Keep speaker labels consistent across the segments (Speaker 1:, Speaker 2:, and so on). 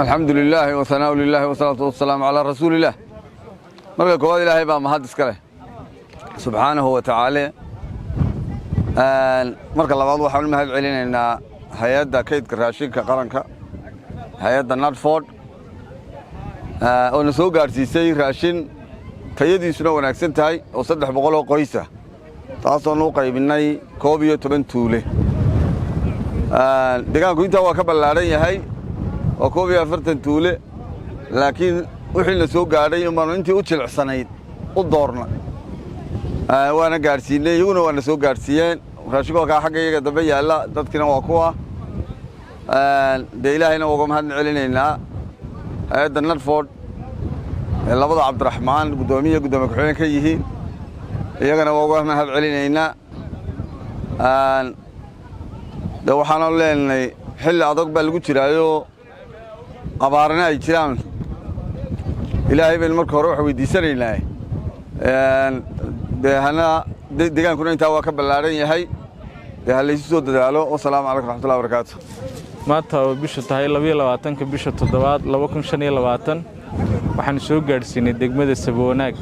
Speaker 1: الحمد لله وثناء لله والصلاة والسلام على رسول الله. مركا كواد إلهي بقى مهد اسكاله سبحانه وتعالى. مركا الله بعض وحاول مهد علينا إن هيدا كيد كراشين كقرنك هيدا ناتفورد ونسوق أرسيسي راشين تيدي سنو وناكسن تاي وصدح بقوله قويسة تاصل نوقي بالناي كوبيو تبن تولي دقان كنت هو كبل لارين هاي وكوبيا فرتن تولي لكن وحنا سوق قاعدين يوم أنتي وتشل عصنايد ودورنا وأنا قارسين يونا وأنا سوق قارسين وخشوا كحاجة يقدبي الله تذكرنا وقوة ده إلهنا وقوم هن علينا هذا النرفورد اللي وضع عبد الرحمن قدومية قدومك حين كيهين يجنا وقوم هن علينا ده وحنا لنا حل عضق بالقطر أيوه أبارنا إجرام إلهي بالمركب روح ويديسر إلهي ده هنا دكان كنا نتاوى كبلارين يهاي ده اللي يسود دالو والسلام عليكم ورحمة الله وبركاته.
Speaker 2: ما تاو بيشة هاي لبيه لواتن كبيشة تدوات لوكم شنية لواتن وحن سوق جالسين الدقمة السبوناك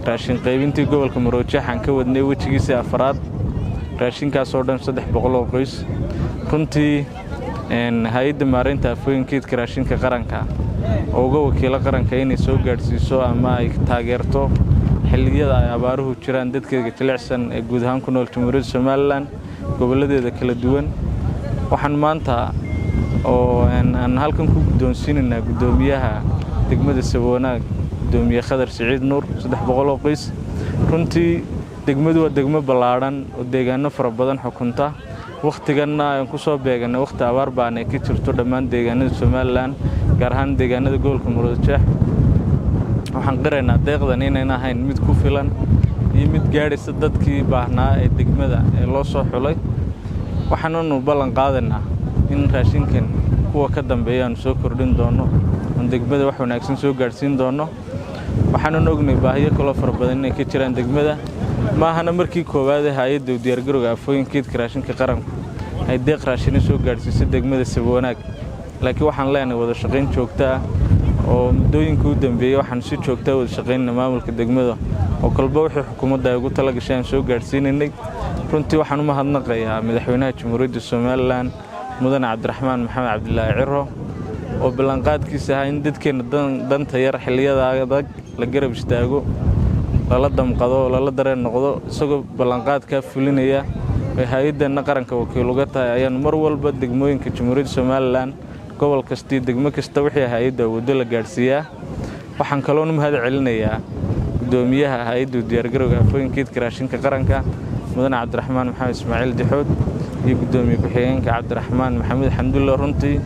Speaker 2: راشين قيبنتي قبل كمروتشة حنكود نيوي تجيسي أفراد راشين كاسوردن صدح بقولو قيس كنتي إن هايد مارين تافوين كيد كراشين كقرنكا أوجو وكيل قرنكا إني سوق جالسيسو أما تاجرتو حلية عباره تران دت كده تلعسن جودهان كنول تمرد سمالان قبل ده كل دوان وحن مانتا أو إن هالكم كودون سيننا قدوميها دقمة السبونا قدومية خضر سعيد نور صدح بقولو قيس كنتي دقمة ودقمة بلاران ودقنا فربضان حكمته waqtiganna aan ku soo beeganay waqti abaar baan ay ka jirto dhamaan deegaanada Soomaaliland gaar ahaan deegaanada gobolka Muruujeex waxaan qiraynaa deeqdan inayna ahayn mid ku filan iyo mid gaaraysa dadkii baahnaa ee degmada ee loo soo xulay waxaanu ballan qaadanaa in raashinkan kuwa ka dambeeya aan soo kordhin doono oo degmada wax wanaagsan soo gaarsiin doono waxaanu ognay baahiyo kala far badan inay ka jiraan degmada ما هنا مركي كوبادة هايد وديار جروج أفوين كيد كراشين كقرن هيدق راشين سوق جالس يصدق مدة سبوناك لكن وحن لنا وذا شقين شوكتا ودوين كودن بيه وحن شو شوكتا وذا شقين نمام الكدق مدة وكل بوح حكومة ده يقول تلاقي شيء سوق جالسين إنك كنتي وحن ما هنقيا مدحونات جمهورية الصومال مدن عبد الرحمن محمد عبد الله عره وبالانقاد كيسها عندك كن دن تيار حلية ذاك لقرب اشتاقو لا دمقدو لا dareen noqdo isagoo ballanqaad ka fulinaya ee hay'adda qaranka wakiilugata ayaan mar walba degmooyinka Jamhuuriyadda Soomaaliland gobol kasta degmo kasta wixii hay'adda wado la gaarsiiyaa waxaan kaloo mahad celinayaa gudoomiyaha hay'adda diyaar garowga afooyinka karaashinka qaranka mudane Cabdiraxmaan Maxamed Ismaaciil Dixood iyo gudoomiye ku-xigeenka Cabdiraxmaan Maxamed Xamdulle runtii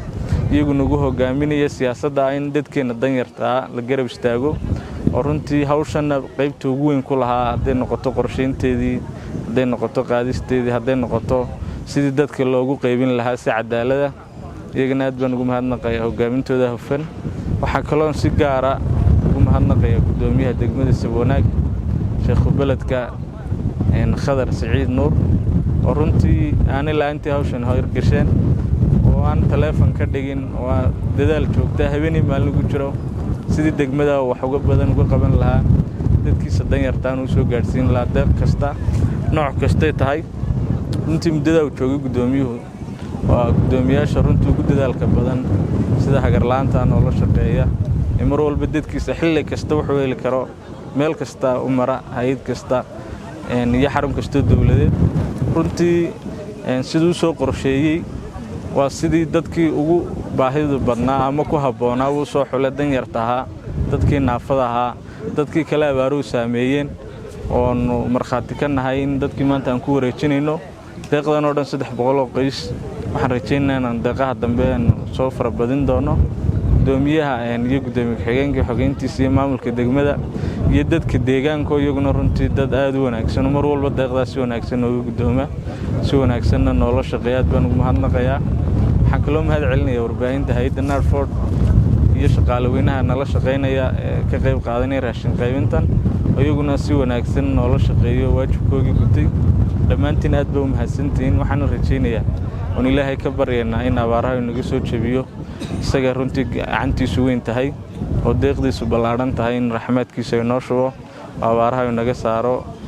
Speaker 2: iyagu nagu hogaaminaya siyaasadda in dadkeena danyarta la garab istaago runtii hawshanna qaybta ugu weyn ku lahaa haday noqoto qorsheynteedii haday noqoto qaadisteedii haday noqoto sidii dadka loogu qaybin lahaa si cadaalad ah iyagana aad baan ugu mahadnaqayaa hogaamintooda hufan waxa kale oo si gaar ah ugu mahadnaqayaa gudoomiyaha degmada Saboonaag Sheekh Beledka Khadar Saciid Nuur oo runtii aan ilaa intii hawshan hor gasheen oo aan telefoon ka dhigin oo dadaal joogta habeenii maalin ugu jiro sidii degmada wax uga badan uga qaban lahaa dadkiisa danyartaan uu soo gaarsiin lahaa deeq kasta nooc kasta tahay runtii muddada uu joogay gudoomiyuhu waa gudoomiyaasha runtii ugu dadaalka badan sida hagarlaanta oo la shaqeeya mar walba dadkiisa xilli kasta wuxuu heli karo meel kasta u mara hay'ad kasta iyo xarun kasta dawladeed runtii sidoo soo qorsheeyay waa sidii dadkii ugu baahida badnaa ama ku haboonaa uu soo xulay danyartaha dadkii naafada ahaa dadkii kala abaaru saameeyeen oo marxaati ka nahay in dadkii maanta aan ku wareejinayno deeqdan oo dhan 300 oo qoys waxaan rajaynaynaa in deeqaha dambe soo farabadin doono gudoomiyaha iyo gudoomiye xigeenka xogeyntiisa iyo maamulka degmada iyo dadka deegaanka iyaguna runtii dad aad u wanaagsan mar walba deeqdaas si wanaagsan oo gudooma si wanaagsan nolol shaqeeyad baan ugu mahadnaqayaa waxaan kaloo mahad celinayaa warbaahinta hay'adda Narford iyo shaqaalaweynaha nala shaqeynaya ka qayb qaadanaya raashin qaybintan iyaguna si wanaagsan nolol shaqeeyo waajibkooda gutay dhammaantiin aad baa u mahadsantiin waxaan rajaynayaa in Ilaahay ka baryeena in abaaraha inaga soo jabiyo isaga runtii gacantiisu weyn tahay oo deeqdiisu ballaaran tahay in raxmaadkiisa inoo shubo abaaraha inaga saaro